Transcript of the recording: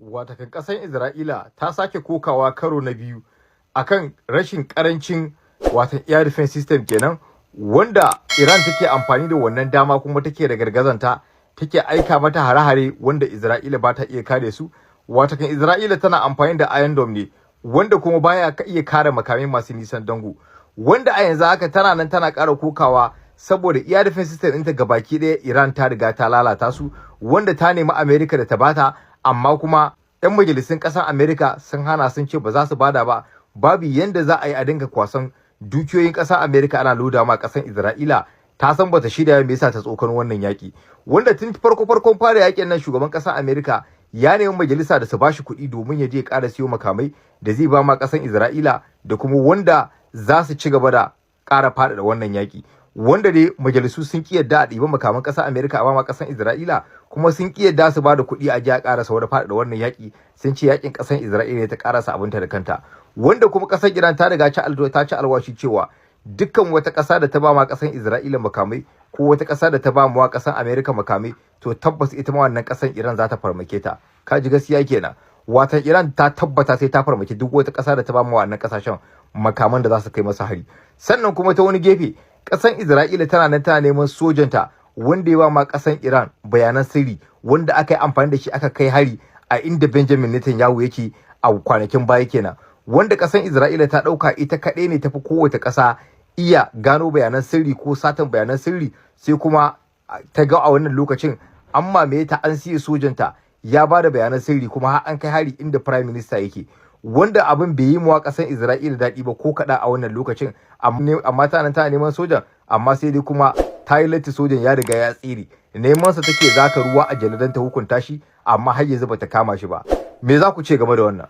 Watakan ƙasar Isra'ila ta sake kokawa karo na biyu akan rashin ƙarancin air defense system kenan, wanda Iran take amfani da wannan dama kuma take da gargazanta take aika mata hare-hare wanda Isra'ila ba ta iya kare su. Watakan Isra'ila tana amfani da Iron Dome ne, wanda kuma baya iya kare makamai masu nisan dango, wanda a yanzu haka tana nan tana ƙara kokawa saboda air defense system ɗinta gabaki ɗaya Iran ta riga ta lalata su, wanda ta nemi America da ta bata, amma kuma 'yan majalisun ƙasar Amerika sun hana, sun ce ba za su bada ba. Babu yanda za a yi a dinga kwasan dukiyoyin ƙasar Amerika ana loda ma ƙasar Isra'ila. Ta san bata shirya me yasa ta tsokano wannan yaki, wanda tun farkon fara yakin nan shugaban ƙasar Amerika ya nemi majalisa da su bashi kuɗi domin ya je ƙara siyo makamai da zai ba ma ƙasar Isra'ila, da kuma wanda za su ci gaba da ƙara faɗaɗa wannan yaki, wanda dai majalisu sun ki yadda a ɗiba makaman ƙasar Amerika a ba ma ƙasar Isra'ila, kuma sun ki yadda su ba da kuɗi a ji a ƙarasa wani faɗaɗa wannan yaƙi. Sun ce yaƙin ƙasar Isra'ila ta ƙarasa abinta da kanta, wanda kuma ƙasar Iran ta riga ta ci alwashi cewa dukkan wata ƙasa da ta ba ma ƙasar Isra'ila makamai, ko wata ƙasa da ta ba ma ƙasar Amerika makamai, to tabbas ita ma wannan ƙasar Iran za ta farmake ta. Ka ji gaskiya kenan. Watan Iran ta tabbata sai ta farmaki duk wata ƙasa da ta ba ma wannan ƙasashen makaman da za su kai masa hari. Sannan kuma ta wani gefe ƙasar Isra'ila tana nan tana neman sojanta wanda ya ba ma ƙasar Iran bayanan sirri, wanda aka yi amfani da shi aka kai hari a inda Benjamin Netanyahu yake a kwanakin baya kenan, wanda ƙasar Isra'ila ta ɗauka ita kaɗai ne tafi kowace ƙasa iya gano bayanan sirri ko satan bayanan sirri, sai kuma ta ga a wannan lokacin an mamaye ta, an siye sojanta ya ba da bayanan sirri, kuma har an kai hari inda Prime Minister yake, wanda abin bai yi mawa ƙasar Isra'ila daɗi ba ko kaɗa a wannan lokacin. Amma ta nan tana neman sojan, amma sai dai kuma ta yi latti, sojan ya riga ya tsire, neman sa take zaka ruwa a jaladan ta hukunta shi, amma har yanzu bata kama shi ba. Me za ku ce game da wannan?